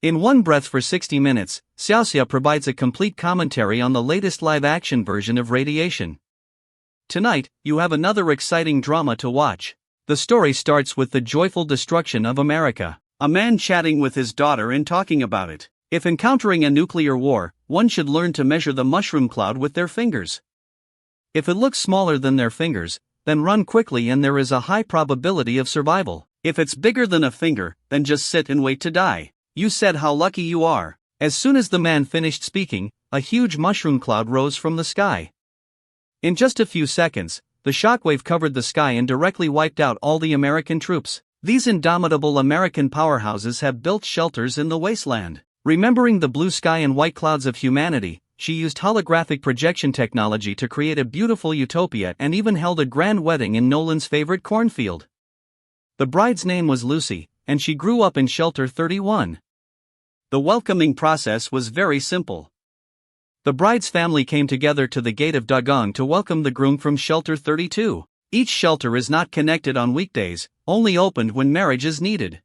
In one breath for 60 minutes, Xiaoxia provides a complete commentary on the latest live-action version of Radiation. Tonight, you have another exciting drama to watch. The story starts with the joyful destruction of America. A man chatting with his daughter and talking about it. If encountering a nuclear war, one should learn to measure the mushroom cloud with their fingers. If it looks smaller than their fingers, then run quickly and there is a high probability of survival. If it's bigger than a finger, then just sit and wait to die. You said how lucky you are. As soon as the man finished speaking, a huge mushroom cloud rose from the sky. In just a few seconds, the shockwave covered the sky and directly wiped out all the American troops. These indomitable American powerhouses have built shelters in the wasteland. Remembering the blue sky and white clouds of humanity, she used holographic projection technology to create a beautiful utopia and even held a grand wedding in Nolan's favorite cornfield. The bride's name was Lucy, and she grew up in Shelter 31. The welcoming process was very simple. The bride's family came together to the gate of Dagong to welcome the groom from Shelter 32. Each shelter is not connected on weekdays, only opened when marriage is needed.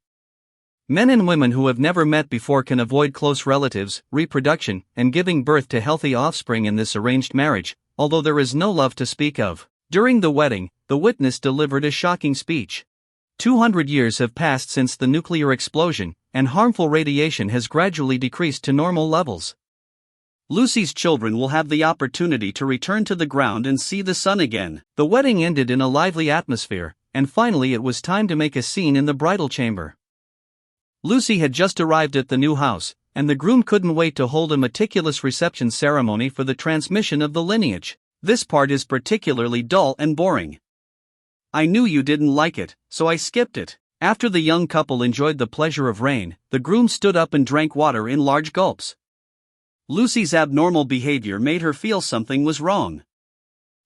Men and women who have never met before can avoid close relatives, reproduction, and giving birth to healthy offspring in this arranged marriage, although there is no love to speak of. During the wedding, the witness delivered a shocking speech. 200 years have passed since the nuclear explosion, and harmful radiation has gradually decreased to normal levels. Lucy's children will have the opportunity to return to the ground and see the sun again. The wedding ended in a lively atmosphere, and finally it was time to make a scene in the bridal chamber. Lucy had just arrived at the new house, and the groom couldn't wait to hold a meticulous reception ceremony for the transmission of the lineage. This part is particularly dull and boring. I knew you didn't like it, so I skipped it. After the young couple enjoyed the pleasure of rain, the groom stood up and drank water in large gulps. Lucy's abnormal behavior made her feel something was wrong.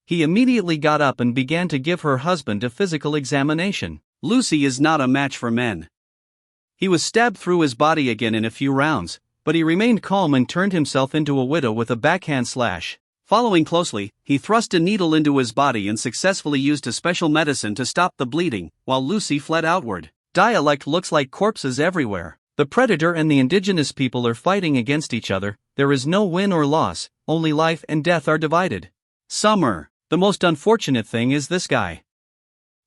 He immediately got up and began to give her husband a physical examination. Lucy is not a match for men. He was stabbed through his body again in a few rounds, but he remained calm and turned himself into a widow with a backhand slash. Following closely, he thrust a needle into his body and successfully used a special medicine to stop the bleeding, while Lucy fled outward. Dialect looks like corpses everywhere. The predator and the indigenous people are fighting against each other. There is no win or loss, only life and death are divided. Summer. The most unfortunate thing is this guy.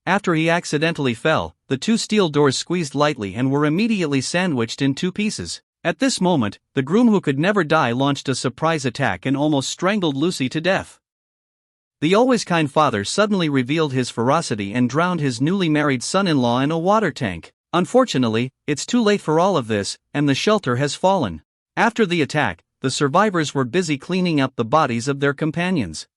After he accidentally fell, the two steel doors squeezed lightly and were immediately sandwiched in two pieces. At this moment, the groom who could never die launched a surprise attack and almost strangled Lucy to death. The always kind father suddenly revealed his ferocity and drowned his newly married son-in-law in a water tank. Unfortunately, it's too late for all of this, and the shelter has fallen. After the attack, the survivors were busy cleaning up the bodies of their companions.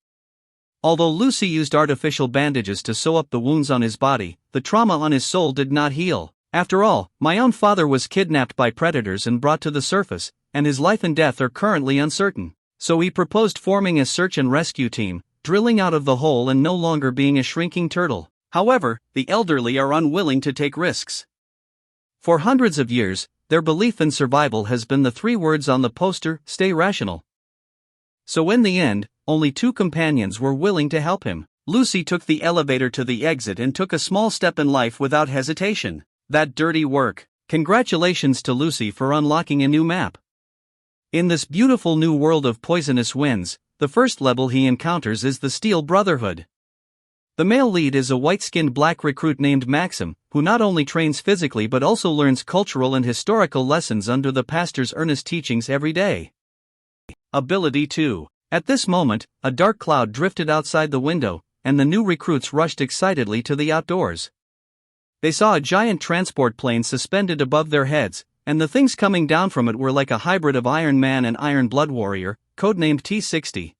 Although Lucy used artificial bandages to sew up the wounds on his body, the trauma on his soul did not heal. After all, my own father was kidnapped by predators and brought to the surface, and his life and death are currently uncertain. So he proposed forming a search and rescue team, drilling out of the hole and no longer being a shrinking turtle. However, the elderly are unwilling to take risks. For hundreds of years, their belief in survival has been the three words on the poster, "Stay rational." So in the end, only two companions were willing to help him. Lucy took the elevator to the exit and took a small step in life without hesitation. That dirty work. Congratulations to Lucy for unlocking a new map. In this beautiful new world of poisonous winds, the first level he encounters is the Steel Brotherhood. The male lead is a white-skinned black recruit named Maxim, who not only trains physically but also learns cultural and historical lessons under the pastor's earnest teachings every day. Ability 2. At this moment, a dark cloud drifted outside the window, and the new recruits rushed excitedly to the outdoors. They saw a giant transport plane suspended above their heads, and the things coming down from it were like a hybrid of Iron Man and Iron Blood Warrior, codenamed T-60.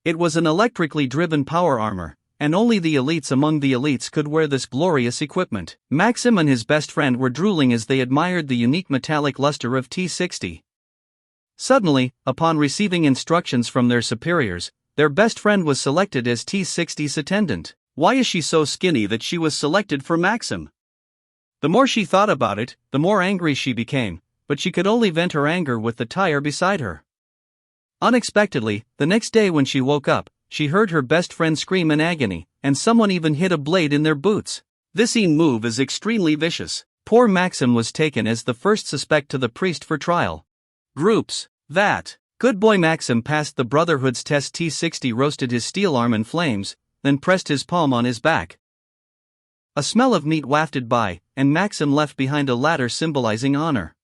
It was an electrically driven power armor, and only the elites among the elites could wear this glorious equipment. Maxim and his best friend were drooling as they admired the unique metallic luster of T-60. Suddenly, upon receiving instructions from their superiors, their best friend was selected as T-60's attendant. Why is she so skinny that she was selected for Maxim? The more she thought about it, the more angry she became, but she could only vent her anger with the tire beside her. Unexpectedly, the next day when she woke up, she heard her best friend scream in agony, and someone even hid a blade in their boots. This move is extremely vicious. Poor Maxim was taken as the first suspect to the priest for trial. Groups. That. Good boy Maxim passed the Brotherhood's test. T-60 roasted his steel arm in flames, then pressed his palm on his back. A smell of meat wafted by, and Maxim left behind a ladder symbolizing honor.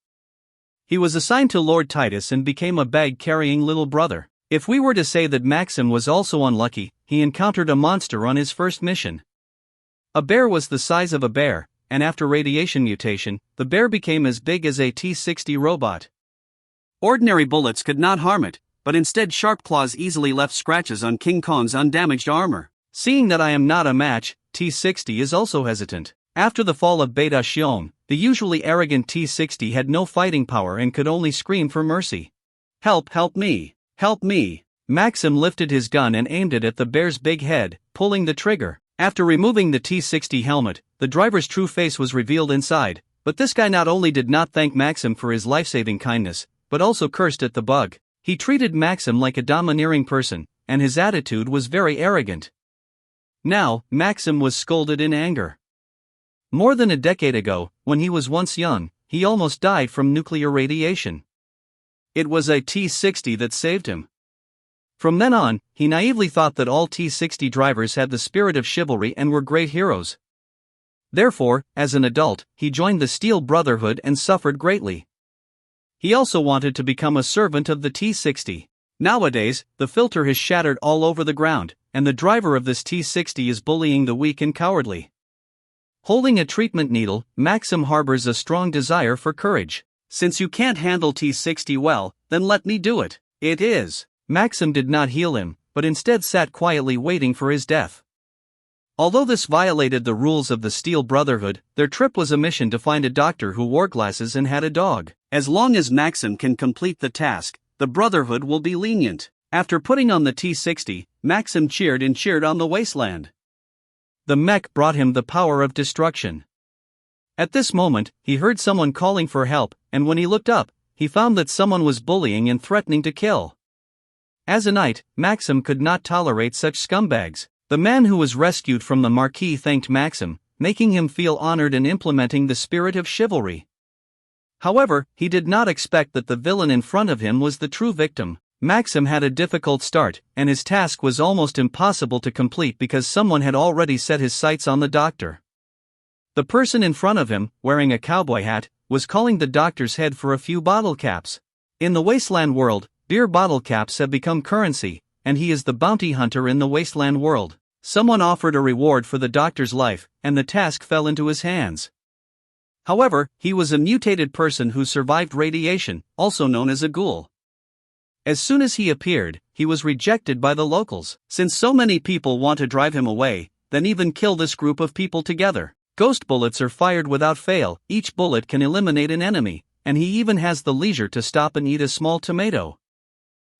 He was assigned to Lord Titus and became a bag-carrying little brother. If we were to say that Maxim was also unlucky, he encountered a monster on his first mission. A bear was the size of a bear, and after radiation mutation, the bear became as big as a T-60 robot. Ordinary bullets could not harm it, but instead sharp claws easily left scratches on King Kong's undamaged armor. Seeing that I am not a match, T-60 is also hesitant. After the fall of Beta Xiong, the usually arrogant T-60 had no fighting power and could only scream for mercy. Help me, help me. Maxim lifted his gun and aimed it at the bear's big head, pulling the trigger. After removing the T-60 helmet, the driver's true face was revealed inside, but this guy not only did not thank Maxim for his life-saving kindness, but also cursed at the bug. He treated Maxim like a domineering person, and his attitude was very arrogant. Now, Maxim was scolded in anger. More than a decade ago, when he was once young, he almost died from nuclear radiation. It was a T-60 that saved him. From then on, he naively thought that all T-60 drivers had the spirit of chivalry and were great heroes. Therefore, as an adult, he joined the Steel Brotherhood and suffered greatly. He also wanted to become a servant of the T-60. Nowadays, the filter has shattered all over the ground, and the driver of this T-60 is bullying the weak and cowardly. Holding a treatment needle, Maxim harbors a strong desire for courage. Since you can't handle T-60 well, then let me do it. It is. Maxim did not heal him, but instead sat quietly waiting for his death. Although this violated the rules of the Steel Brotherhood, their trip was a mission to find a doctor who wore glasses and had a dog. As long as Maxim can complete the task, the Brotherhood will be lenient. After putting on the T-60, Maxim cheered on the wasteland. The mech brought him the power of destruction. At this moment, he heard someone calling for help, and when he looked up, he found that someone was bullying and threatening to kill. As a knight, Maxim could not tolerate such scumbags. The man who was rescued from the marquee thanked Maxim, making him feel honored and implementing the spirit of chivalry. However, he did not expect that the villain in front of him was the true victim. Maxim had a difficult start, and his task was almost impossible to complete because someone had already set his sights on the doctor. The person in front of him, wearing a cowboy hat, was calling the doctor's head for a few bottle caps. In the wasteland world, beer bottle caps have become currency, and he is the bounty hunter in the wasteland world. Someone offered a reward for the doctor's life, and the task fell into his hands. However, he was a mutated person who survived radiation, also known as a ghoul. As soon as he appeared, he was rejected by the locals. Since so many people want to drive him away, then even kill this group of people together. Ghost bullets are fired without fail, each bullet can eliminate an enemy, and he even has the leisure to stop and eat a small tomato.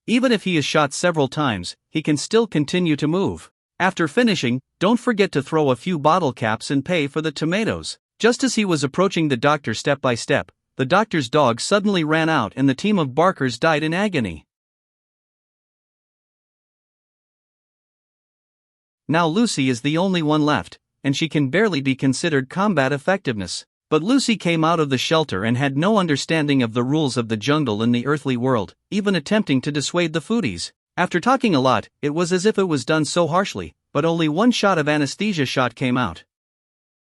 Even if he is shot several times, he can still continue to move. After finishing, don't forget to throw a few bottle caps and pay for the tomatoes. Just as he was approaching the doctor step by step, the doctor's dog suddenly ran out and the team of barkers died in agony. Now Lucy is the only one left, and she can barely be considered combat effectiveness. But Lucy came out of the shelter and had no understanding of the rules of the jungle in the earthly world, even attempting to dissuade the foodies. After talking a lot, it was as if it was done so harshly, but only one shot of anesthesia shot came out.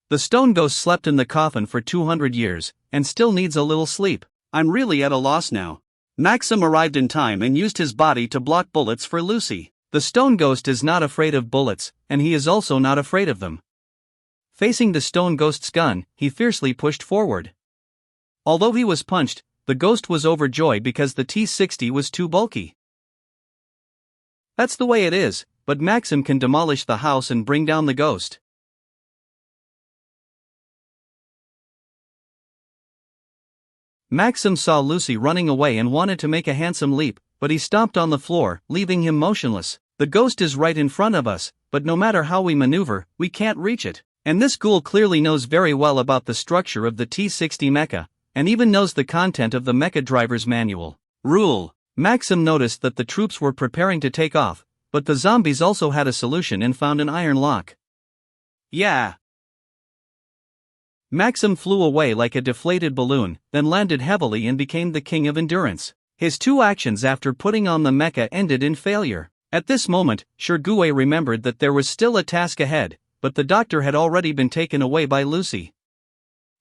The stone ghost slept in the coffin for 200 years, and still needs a little sleep. I'm really at a loss now. Maxim arrived in time and used his body to block bullets for Lucy. The stone ghost is not afraid of bullets, and he is also not afraid of them. Facing the stone ghost's gun, he fiercely pushed forward. Although he was punched, the ghost was overjoyed because the T-60 was too bulky. That's the way it is, but Maxim can demolish the house and bring down the ghost. Maxim saw Lucy running away and wanted to make a handsome leap, but he stomped on the floor, leaving him motionless. The ghost is right in front of us, but no matter how we maneuver, we can't reach it. And this ghoul clearly knows very well about the structure of the T-60 mecha, and even knows the content of the mecha driver's manual. Rule. Maxim noticed that the troops were preparing to take off, but the zombies also had a solution and found an iron lock. Yeah. Maxim flew away like a deflated balloon, then landed heavily and became the king of endurance. His two actions after putting on the mecha ended in failure. At this moment, Shirgue remembered that there was still a task ahead, but the doctor had already been taken away by Lucy.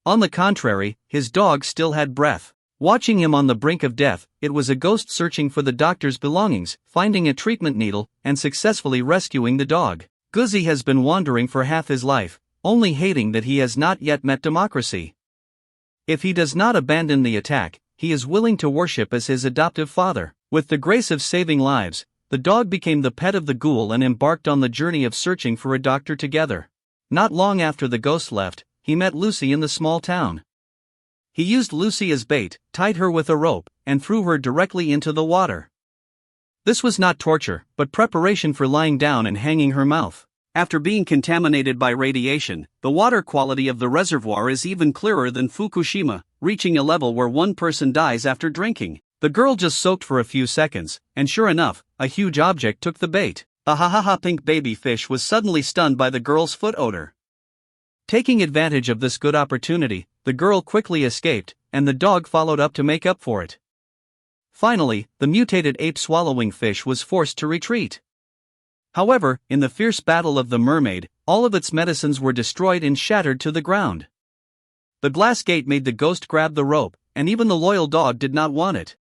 On the contrary, his dog still had breath. Watching him on the brink of death, it was a ghost searching for the doctor's belongings, finding a treatment needle, and successfully rescuing the dog. Guzzi has been wandering for half his life, only hating that he has not yet met democracy. If he does not abandon the attack, he is willing to worship as his adoptive father. With the grace of saving lives, the dog became the pet of the ghoul and embarked on the journey of searching for a doctor together. Not long after the ghost left, he met Lucy in the small town. He used Lucy as bait, tied her with a rope, and threw her directly into the water. This was not torture, but preparation for lying down and hanging her mouth. After being contaminated by radiation, the water quality of the reservoir is even clearer than Fukushima, reaching a level where one person dies after drinking. The girl just soaked for a few seconds, and sure enough, a huge object took the bait. A pink baby fish was suddenly stunned by the girl's foot odor. Taking advantage of this good opportunity, the girl quickly escaped, and the dog followed up to make up for it. Finally, the mutated ape-swallowing fish was forced to retreat. However, in the fierce battle of the mermaid, all of its medicines were destroyed and shattered to the ground. The glass gate made the ghost grab the rope, and even the loyal dog did not want it.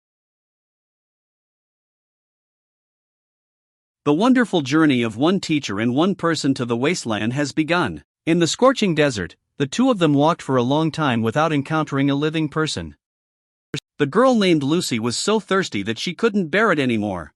The wonderful journey of one teacher and one person to the wasteland has begun. In the scorching desert, the two of them walked for a long time without encountering a living person. The girl named Lucy was so thirsty that she couldn't bear it anymore.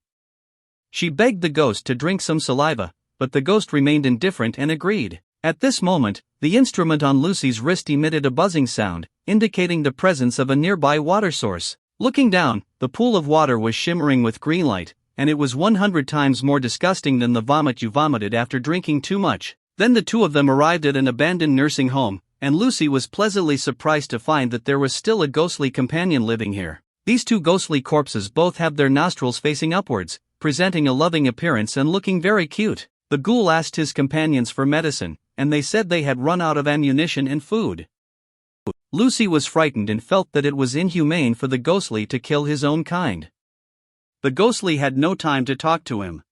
She begged the ghost to drink some saliva, but the ghost remained indifferent and agreed. At this moment, the instrument on Lucy's wrist emitted a buzzing sound, indicating the presence of a nearby water source. Looking down, the pool of water was shimmering with green light, and it was 100 times more disgusting than the vomit you vomited after drinking too much. Then the two of them arrived at an abandoned nursing home, and Lucy was pleasantly surprised to find that there was still a ghostly companion living here. These two ghostly corpses both have their nostrils facing upwards, presenting a loving appearance and looking very cute. The ghoul asked his companions for medicine, and they said they had run out of ammunition and food. Lucy was frightened and felt that it was inhumane for the ghostly to kill his own kind. The ghostly had no time to talk to him.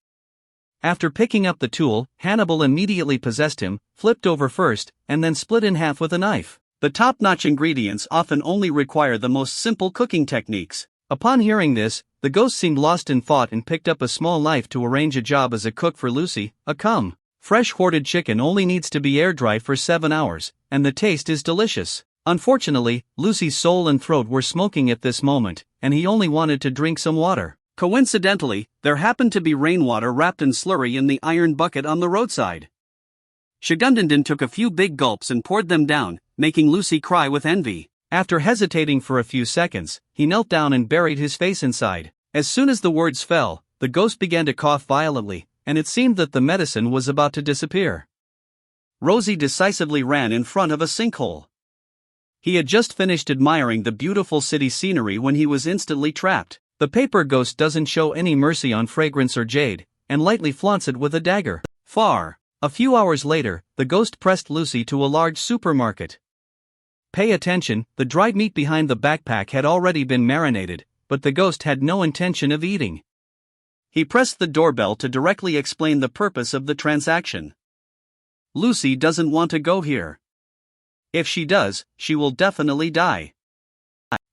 After picking up the tool, Hannibal immediately possessed him, flipped over first, and then split in half with a knife. The top-notch ingredients often only require the most simple cooking techniques. Upon hearing this, the ghost seemed lost in thought and picked up a small knife to arrange a job as a cook for Lucy. Fresh hoarded chicken only needs to be air-dried for 7 hours, and the taste is delicious. Unfortunately, Lucy's soul and throat were smoking at this moment, and he only wanted to drink some water. Coincidentally, there happened to be rainwater wrapped in slurry in the iron bucket on the roadside. Shigundandin took a few big gulps and poured them down, making Lucy cry with envy. After hesitating for a few seconds, he knelt down and buried his face inside. As soon as the words fell, the ghost began to cough violently, and it seemed that the medicine was about to disappear. Rosie decisively ran in front of a sinkhole. He had just finished admiring the beautiful city scenery when he was instantly trapped. The paper ghost doesn't show any mercy on fragrance or jade, and lightly flaunts it with a dagger. A few hours later, the ghost pressed Lucy to a large supermarket. Pay attention, the dried meat behind the backpack had already been marinated, but the ghost had no intention of eating. He pressed the doorbell to directly explain the purpose of the transaction. Lucy doesn't want to go here. If she does, she will definitely die.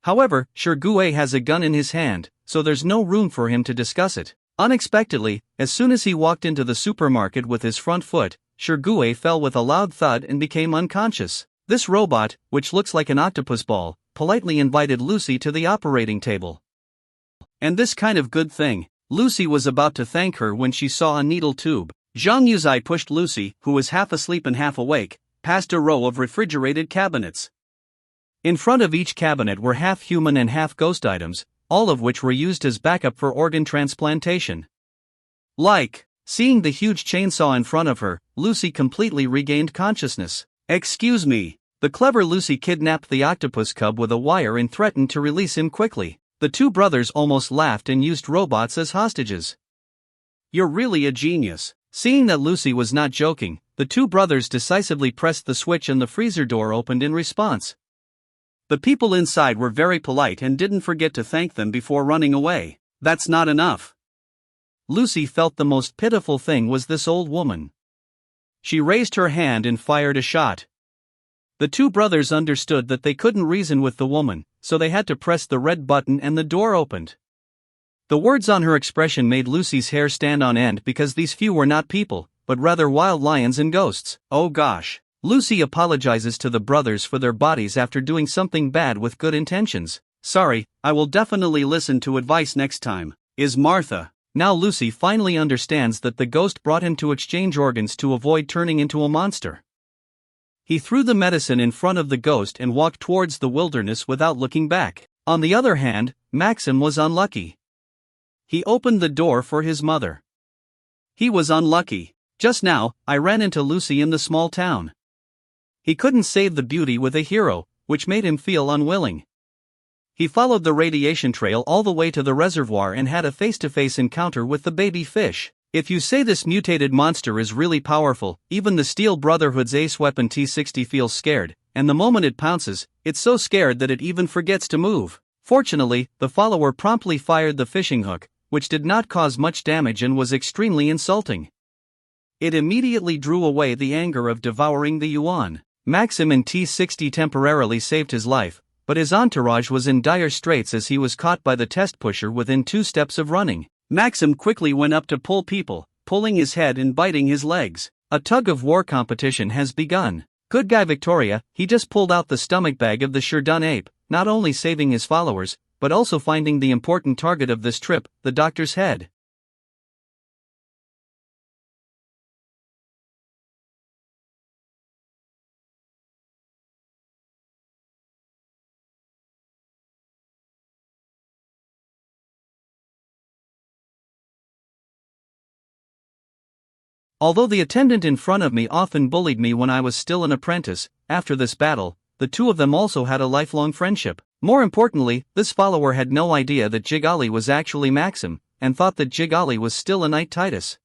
However, Shirgue has a gun in his hand, so there's no room for him to discuss it. Unexpectedly, as soon as he walked into the supermarket with his front foot, Shirgue fell with a loud thud and became unconscious. This robot, which looks like an octopus ball, politely invited Lucy to the operating table. And this kind of good thing, Lucy was about to thank her when she saw a needle tube. Zhang Yuzai pushed Lucy, who was half asleep and half awake, past a row of refrigerated cabinets. In front of each cabinet were half human and half ghost items, all of which were used as backup for organ transplantation. Seeing the huge chainsaw in front of her, Lucy completely regained consciousness. Excuse me. The clever Lucy kidnapped the octopus cub with a wire and threatened to release him quickly. The two brothers almost laughed and used robots as hostages. You're really a genius. Seeing that Lucy was not joking, The two brothers decisively pressed the switch and the freezer door opened in response. The people inside were very polite and didn't forget to thank them before running away. That's not enough. Lucy felt the most pitiful thing was this old woman. She raised her hand and fired a shot. The two brothers understood that they couldn't reason with the woman, so they had to press the red button and the door opened. The words on her expression made Lucy's hair stand on end because these few were not people, but rather wild lions and ghosts. Oh gosh. Lucy apologizes to the brothers for their bodies after doing something bad with good intentions. Sorry, I will definitely listen to advice next time. Is Martha. Now Lucy finally understands that the ghost brought him to exchange organs to avoid turning into a monster. He threw the medicine in front of the ghost and walked towards the wilderness without looking back. On the other hand, Maxim was unlucky. He opened the door for his mother. He was unlucky. Just now, I ran into Lucy in the small town. He couldn't save the beauty with a hero, which made him feel unwilling. He followed the radiation trail all the way to the reservoir and had a face-to-face encounter with the baby fish. If you say this mutated monster is really powerful, even the Steel Brotherhood's ace weapon T-60 feels scared, and the moment it pounces, it's so scared that it even forgets to move. Fortunately, the follower promptly fired the fishing hook, which did not cause much damage and was extremely insulting. It immediately drew away the anger of devouring the Yuan. Maxim and T-60 temporarily saved his life, but his entourage was in dire straits as he was caught by the test pusher within 2 steps of running. Maxim quickly went up to pull people, pulling his head and biting his legs. A tug-of-war competition has begun. Good guy Victoria, he just pulled out the stomach bag of the sure-done ape, not only saving his followers, but also finding the important target of this trip, the doctor's head. Although the attendant in front of me often bullied me when I was still an apprentice, after this battle, the two of them also had a lifelong friendship. More importantly, this follower had no idea that Jigali was actually Maxim, and thought that Jigali was still a Knight Titus.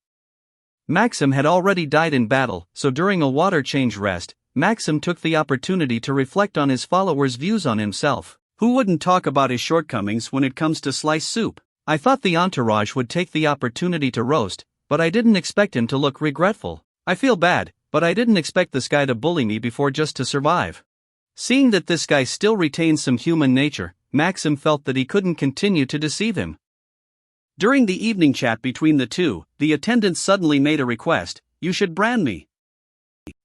Maxim had already died in battle, so during a water change rest, Maxim took the opportunity to reflect on his followers' views on himself. Who wouldn't talk about his shortcomings when it comes to sliced soup? I thought the entourage would take the opportunity to roast, but I didn't expect him to look regretful. I feel bad, but I didn't expect this guy to bully me before just to survive. Seeing that this guy still retains some human nature, Maxim felt that he couldn't continue to deceive him. During the evening chat between the two, the attendant suddenly made a request: "You should brand me."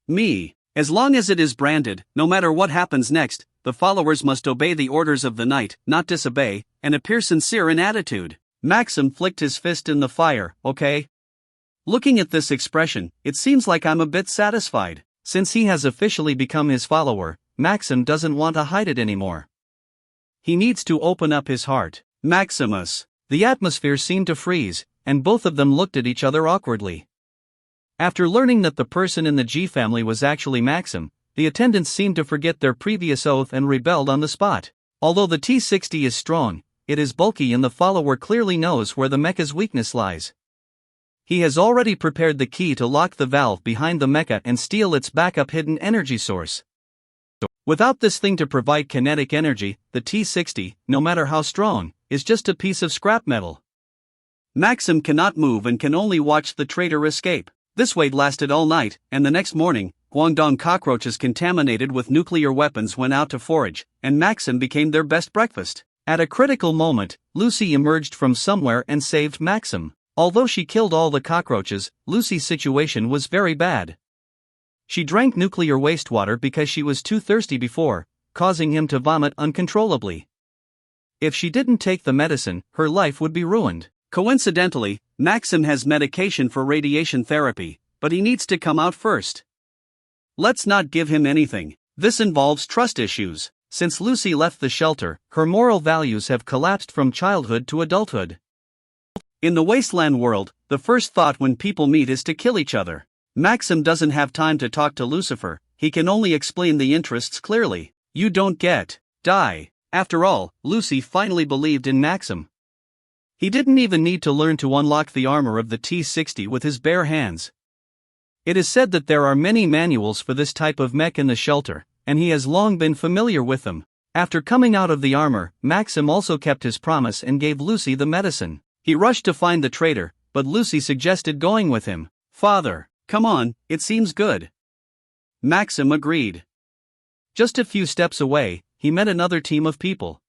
Me. As long as it is branded, no matter what happens next, the followers must obey the orders of the knight, not disobey, and appear sincere in attitude. Maxim flicked his fist in the fire. Okay. Looking at this expression, it seems like I'm a bit satisfied. Since he has officially become his follower, Maxim doesn't want to hide it anymore. He needs to open up his heart. Maximus. The atmosphere seemed to freeze, and both of them looked at each other awkwardly. After learning that the person in the G family was actually Maxim, the attendants seemed to forget their previous oath and rebelled on the spot. Although the T-60 is strong, it is bulky and the follower clearly knows where the mecha's weakness lies. He has already prepared the key to lock the valve behind the mecha and steal its backup hidden energy source. Without this thing to provide kinetic energy, the T-60, no matter how strong, is just a piece of scrap metal. Maxim cannot move and can only watch the traitor escape. This wait lasted all night, and the next morning, Guangdong cockroaches contaminated with nuclear weapons went out to forage, and Maxim became their best breakfast. At a critical moment, Lucy emerged from somewhere and saved Maxim. Although she killed all the cockroaches, Lucy's situation was very bad. She drank nuclear wastewater because she was too thirsty before, causing him to vomit uncontrollably. If she didn't take the medicine, her life would be ruined. Coincidentally, Maxim has medication for radiation therapy, but he needs to come out first. Let's not give him anything. This involves trust issues. Since Lucy left the shelter, her moral values have collapsed from childhood to adulthood. In the wasteland world, the first thought when people meet is to kill each other. Maxim doesn't have time to talk to Lucifer, he can only explain the interests clearly. You don't get. Die. After all, Lucy finally believed in Maxim. He didn't even need to learn to unlock the armor of the T-60 with his bare hands. It is said that there are many manuals for this type of mech in the shelter, and he has long been familiar with them. After coming out of the armor, Maxim also kept his promise and gave Lucy the medicine. He rushed to find the traitor, but Lucy suggested going with him. "Father, come on, it seems good." Maxim agreed. Just a few steps away, he met another team of people.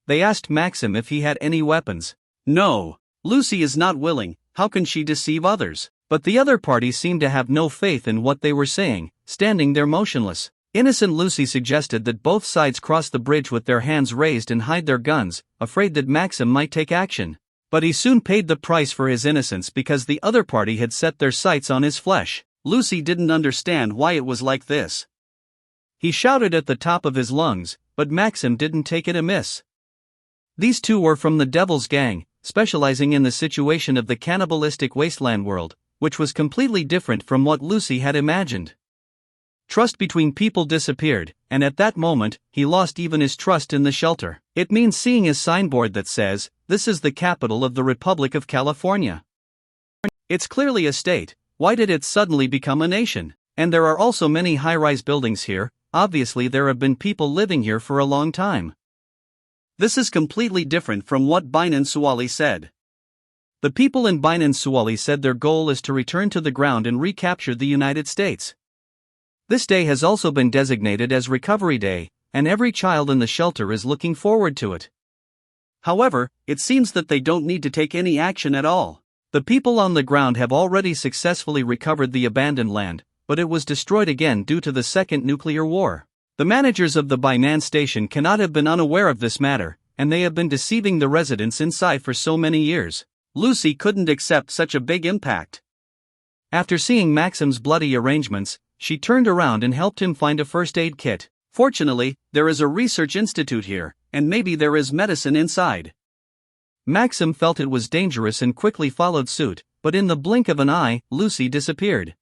They asked Maxim if he had any weapons. "No, Lucy is not willing, how can she deceive others?" But the other party seemed to have no faith in what they were saying, standing there motionless. Innocent Lucy suggested that both sides cross the bridge with their hands raised and hide their guns, afraid that Maxim might take action. But he soon paid the price for his innocence because the other party had set their sights on his flesh. Lucy didn't understand why it was like this. He shouted at the top of his lungs, but Maxim didn't take it amiss. These two were from the Devil's Gang, specializing in the situation of the cannibalistic wasteland world, which was completely different from what Lucy had imagined. Trust between people disappeared, and at that moment, he lost even his trust in the shelter. It means seeing a signboard that says, "This is the capital of the Republic of California." It's clearly a state. Why did it suddenly become a nation? And there are also many high-rise buildings here. Obviously there have been people living here for a long time. This is completely different from what Binan Suwali said. The people in Binan Suwali said their goal is to return to the ground and recapture the United States. This day has also been designated as Recovery Day, and every child in the shelter is looking forward to it. However, it seems that they don't need to take any action at all. The people on the ground have already successfully recovered the abandoned land, but it was destroyed again due to the second nuclear war. The managers of the Binan station cannot have been unaware of this matter, and they have been deceiving the residents inside for so many years. Lucy couldn't accept such a big impact. After seeing Maxim's bloody arrangements, she turned around and helped him find a first aid kit. Fortunately, there is a research institute here, and maybe there is medicine inside. Maxim felt it was dangerous and quickly followed suit, but in the blink of an eye, Lucy disappeared.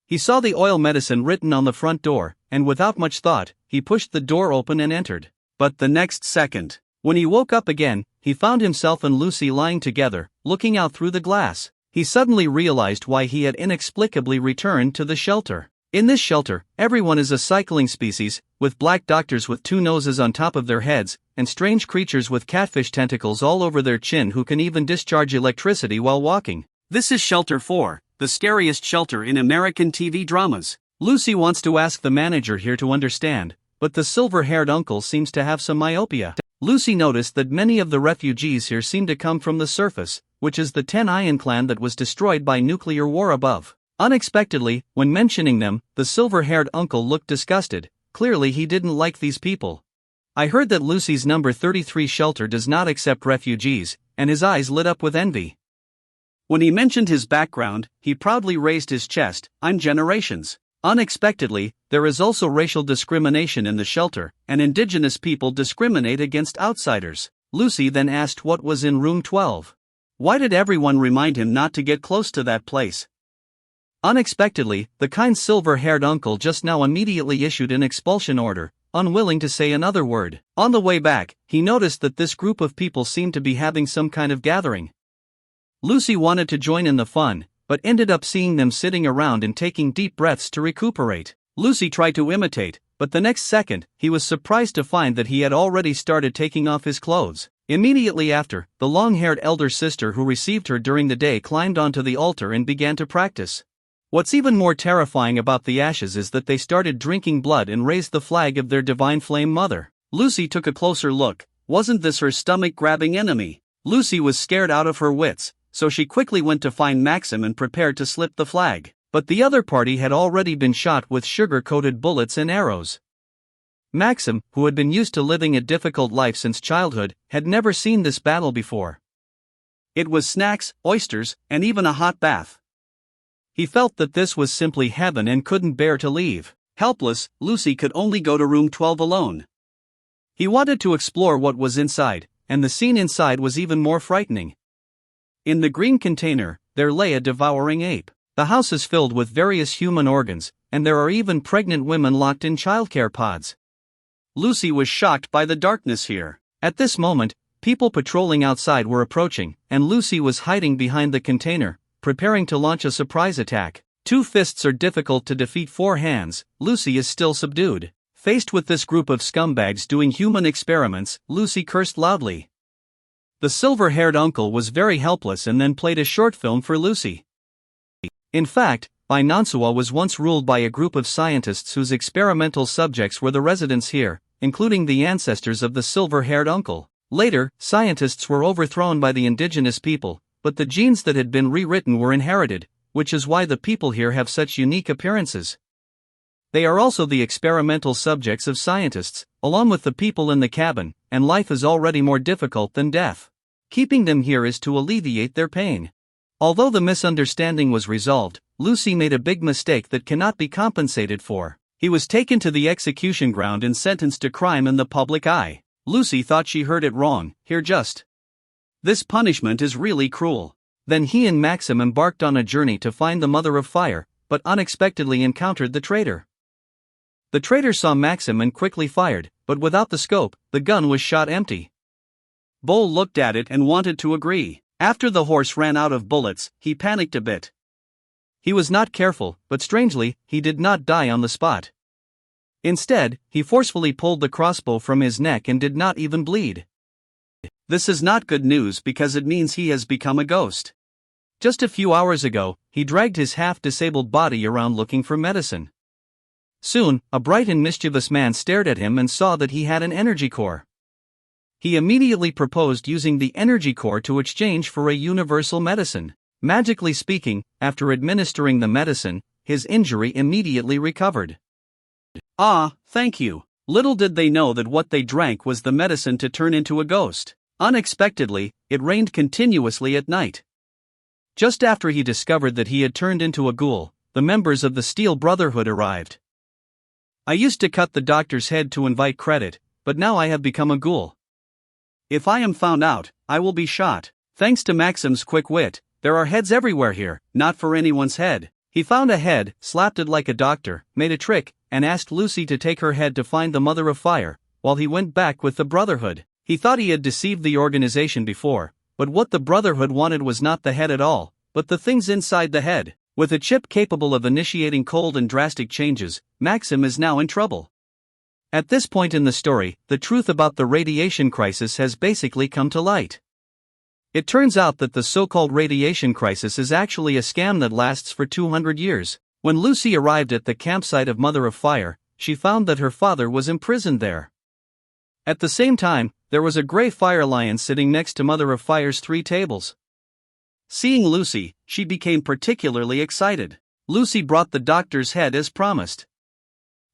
He saw the oil medicine written on the front door, and without much thought, he pushed the door open and entered. But the next second, when he woke up again, he found himself and Lucy lying together, looking out through the glass. He suddenly realized why he had inexplicably returned to the shelter. In this shelter, everyone is a cycling species, with black doctors with two noses on top of their heads, and strange creatures with catfish tentacles all over their chin who can even discharge electricity while walking. This is Shelter 4, the scariest shelter in American TV dramas. Lucy wants to ask the manager here to understand, but the silver-haired uncle seems to have some myopia. Lucy noticed that many of the refugees here seem to come from the surface, which is the Ten-Ion clan that was destroyed by nuclear war above. Unexpectedly, when mentioning them, the silver-haired uncle looked disgusted. Clearly he didn't like these people. "I heard that Lucy's number 33 shelter does not accept refugees," and his eyes lit up with envy. When he mentioned his background, he proudly raised his chest. "I'm generations." Unexpectedly, there is also racial discrimination in the shelter, and indigenous people discriminate against outsiders. Lucy then asked what was in room 12. Why did everyone remind him not to get close to that place? Unexpectedly, the kind silver-haired uncle just now immediately issued an expulsion order, unwilling to say another word. On the way back, he noticed that this group of people seemed to be having some kind of gathering. Lucy wanted to join in the fun, but ended up seeing them sitting around and taking deep breaths to recuperate. Lucy tried to imitate, but the next second, he was surprised to find that he had already started taking off his clothes. Immediately after, the long-haired elder sister who received her during the day climbed onto the altar and began to practice. What's even more terrifying about the ashes is that they started drinking blood and raised the flag of their divine flame mother. Lucy took a closer look. Wasn't this her stomach-grabbing enemy? Lucy was scared out of her wits, so she quickly went to find Maxim and prepared to slip the flag. But the other party had already been shot with sugar-coated bullets and arrows. Maxim, who had been used to living a difficult life since childhood, had never seen this battle before. It was snacks, oysters, and even a hot bath. He felt that this was simply heaven and couldn't bear to leave. Helpless, Lucy could only go to room 12 alone. He wanted to explore what was inside, and the scene inside was even more frightening. In the green container, there lay a devouring ape. The house is filled with various human organs, and there are even pregnant women locked in childcare pods. Lucy was shocked by the darkness here. At this moment, people patrolling outside were approaching, and Lucy was hiding behind the container, preparing to launch a surprise attack. Two fists are difficult to defeat four hands. Lucy is still subdued. Faced with this group of scumbags doing human experiments, Lucy cursed loudly. The silver-haired uncle was very helpless and then played a short film for Lucy. In fact, Nansua was once ruled by a group of scientists whose experimental subjects were the residents here, including the ancestors of the silver-haired uncle. Later, scientists were overthrown by the indigenous people, but the genes that had been rewritten were inherited, which is why the people here have such unique appearances. They are also the experimental subjects of scientists, along with the people in the cabin, and life is already more difficult than death. Keeping them here is to alleviate their pain. Although the misunderstanding was resolved, Lucy made a big mistake that cannot be compensated for. He was taken to the execution ground and sentenced to crime in the public eye. Lucy thought she heard it wrong. Here just. This punishment is really cruel. Then he and Maxim embarked on a journey to find the Mother of Fire, but unexpectedly encountered the traitor. The traitor saw Maxim and quickly fired, but without the scope, the gun was shot empty. Bull looked at it and wanted to agree. After the horse ran out of bullets, he panicked a bit. He was not careful, but strangely, he did not die on the spot. Instead, he forcefully pulled the crossbow from his neck and did not even bleed. This is not good news because it means he has become a ghost. Just a few hours ago, he dragged his half-disabled body around looking for medicine. Soon, a bright and mischievous man stared at him and saw that he had an energy core. He immediately proposed using the energy core to exchange for a universal medicine. Magically speaking, after administering the medicine, his injury immediately recovered. Ah, thank you. Little did they know that what they drank was the medicine to turn into a ghost. Unexpectedly, it rained continuously at night. Just after he discovered that he had turned into a ghoul, the members of the Steel Brotherhood arrived. I used to cut the doctor's head to invite credit, but now I have become a ghoul. If I am found out, I will be shot. Thanks to Maxim's quick wit, there are heads everywhere here, not for anyone's head. He found a head, slapped it like a doctor, made a trick, and asked Lucy to take her head to find the Mother of Fire, while he went back with the Brotherhood. He thought he had deceived the organization before, but what the Brotherhood wanted was not the head at all, but the things inside the head. With a chip capable of initiating cold and drastic changes, Maxim is now in trouble. At this point in the story, the truth about the radiation crisis has basically come to light. It turns out that the so-called radiation crisis is actually a scam that lasts for 200 years. When Lucy arrived at the campsite of Mother of Fire, she found that her father was imprisoned there. At the same time, there was a gray fire lion sitting next to Mother of Fire's 3 tables. Seeing Lucy, she became particularly excited. Lucy brought the doctor's head as promised.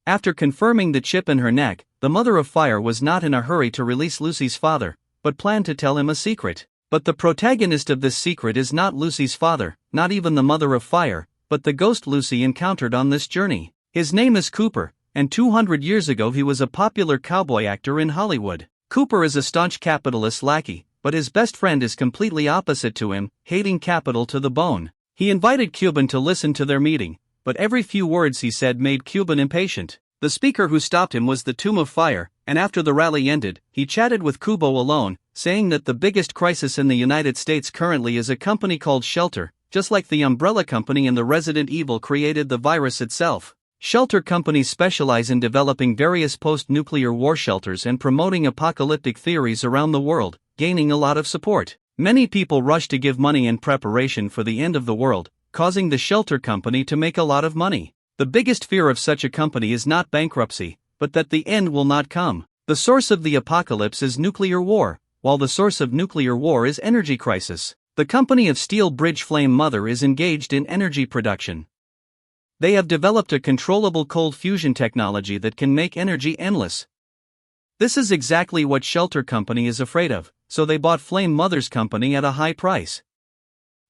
After confirming the chip in her neck, the Mother of Fire was not in a hurry to release Lucy's father, but planned to tell him a secret. But the protagonist of this secret is not Lucy's father, not even the Mother of Fire, but the ghost Lucy encountered on this journey. His name is Cooper, and 200 years ago he was a popular cowboy actor in Hollywood. Cooper is a staunch capitalist lackey, but his best friend is completely opposite to him, hating capital to the bone. He invited Cuban to listen to their meeting, but every few words he said made Cuban impatient. The speaker who stopped him was the Tomb of Fire, and after the rally ended, he chatted with Kubo alone, saying that the biggest crisis in the United States currently is a company called Shelter, just like the Umbrella Company and the Resident Evil created the virus itself. Shelter companies specialize in developing various post-nuclear war shelters and promoting apocalyptic theories around the world, gaining a lot of support. Many people rush to give money in preparation for the end of the world, causing the Shelter company to make a lot of money. The biggest fear of such a company is not bankruptcy, but that the end will not come. The source of the apocalypse is nuclear war, while the source of nuclear war is energy crisis. The company of Steel Bridge Flame Mother is engaged in energy production. They have developed a controllable cold fusion technology that can make energy endless. This is exactly what Shelter Company is afraid of, so they bought Flame Mother's company at a high price.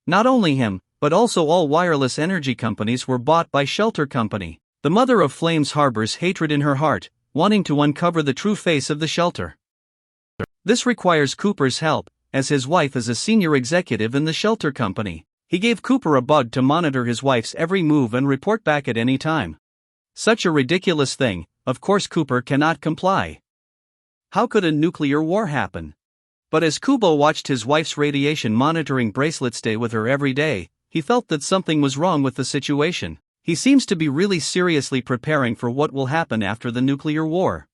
Not only him, but also all wireless energy companies were bought by Shelter Company. The Mother of Flames harbors hatred in her heart, wanting to uncover the true face of the Shelter. This requires Cooper's help, as his wife is a senior executive in the Shelter Company. He gave Cooper a bug to monitor his wife's every move and report back at any time. Such a ridiculous thing, of course Cooper cannot comply. How could a nuclear war happen? But as Kubo watched his wife's radiation monitoring bracelet stay with her every day, he felt that something was wrong with the situation. He seems to be really seriously preparing for what will happen after the nuclear war.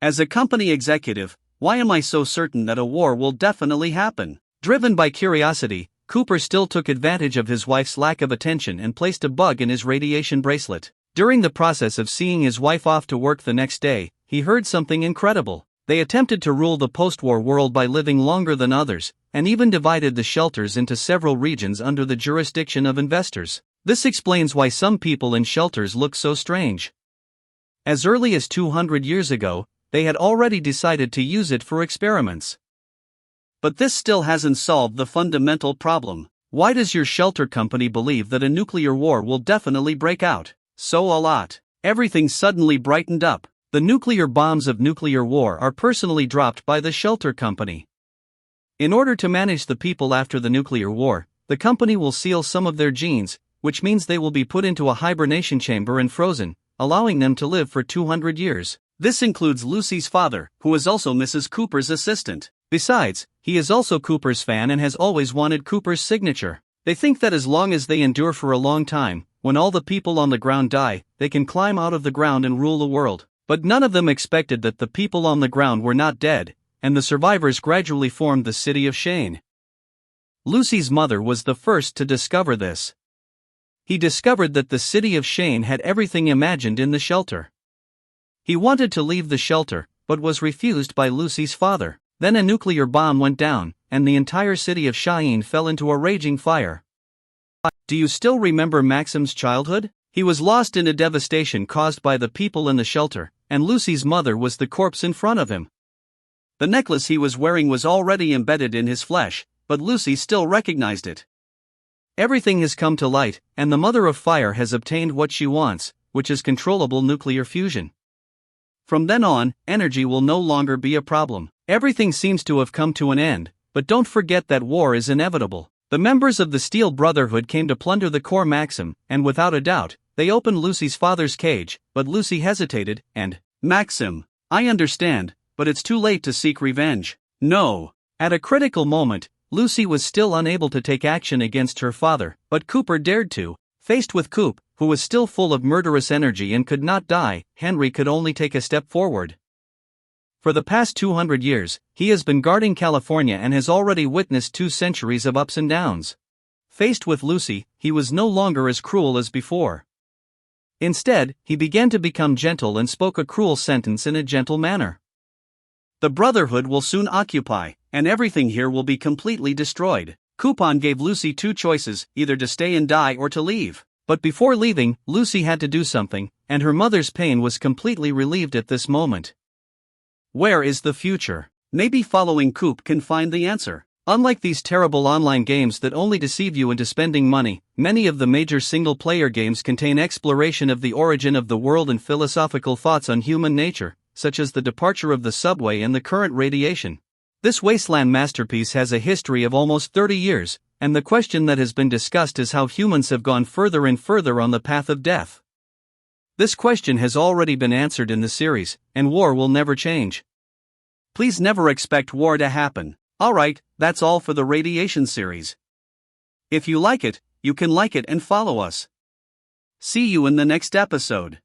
As a company executive, why am I so certain that a war will definitely happen? Driven by curiosity, Cooper still took advantage of his wife's lack of attention and placed a bug in his radiation bracelet. During the process of seeing his wife off to work the next day, he heard something incredible. They attempted to rule the post-war world by living longer than others, and even divided the shelters into several regions under the jurisdiction of investors. This explains why some people in shelters look so strange. As early as 200 years ago, they had already decided to use it for experiments. But this still hasn't solved the fundamental problem. Why does your shelter company believe that a nuclear war will definitely break out? So a lot. Everything suddenly brightened up. The nuclear bombs of nuclear war are personally dropped by the shelter company. In order to manage the people after the nuclear war, the company will seal some of their genes, which means they will be put into a hibernation chamber and frozen, allowing them to live for 200 years. This includes Lucy's father, who is also Mrs. Cooper's assistant. Besides, he is also Cooper's fan and has always wanted Cooper's signature. They think that as long as they endure for a long time, when all the people on the ground die, they can climb out of the ground and rule the world. But none of them expected that the people on the ground were not dead, and the survivors gradually formed the city of Shane. Lucy's mother was the first to discover this. He discovered that the city of Shane had everything imagined in the shelter. He wanted to leave the shelter, but was refused by Lucy's father. Then a nuclear bomb went down, and the entire city of Cheyenne fell into a raging fire. Do you still remember Maxim's childhood? He was lost in a devastation caused by the people in the shelter, and Lucy's mother was the corpse in front of him. The necklace he was wearing was already embedded in his flesh, but Lucy still recognized it. Everything has come to light, and the Mother of Fire has obtained what she wants, which is controllable nuclear fusion. From then on, energy will no longer be a problem. Everything seems to have come to an end, but don't forget that war is inevitable. The members of the Steel Brotherhood came to plunder the core Maxim, and without a doubt, they opened Lucy's father's cage, but Lucy hesitated, and, Maxim, I understand, but it's too late to seek revenge. No. At a critical moment, Lucy was still unable to take action against her father, but Cooper dared to. Faced with Coop, who was still full of murderous energy and could not die, Henry could only take a step forward. For the past 200 years, he has been guarding California and has already witnessed 2 centuries of ups and downs. Faced with Lucy, he was no longer as cruel as before. Instead, he began to become gentle and spoke a cruel sentence in a gentle manner. The Brotherhood will soon occupy, and everything here will be completely destroyed. Coupon gave Lucy 2 choices, either to stay and die or to leave. But before leaving, Lucy had to do something, and her mother's pain was completely relieved at this moment. Where is the future? Maybe following Coop can find the answer. Unlike these terrible online games that only deceive you into spending money, many of the major single-player games contain exploration of the origin of the world and philosophical thoughts on human nature, such as the departure of the subway and the current radiation. This wasteland masterpiece has a history of almost 30 years, and the question that has been discussed is how humans have gone further and further on the path of death. This question has already been answered in the series, and war will never change. Please never expect war to happen. Alright, that's all for the Radiation series. If you like it, you can like it and follow us. See you in the next episode.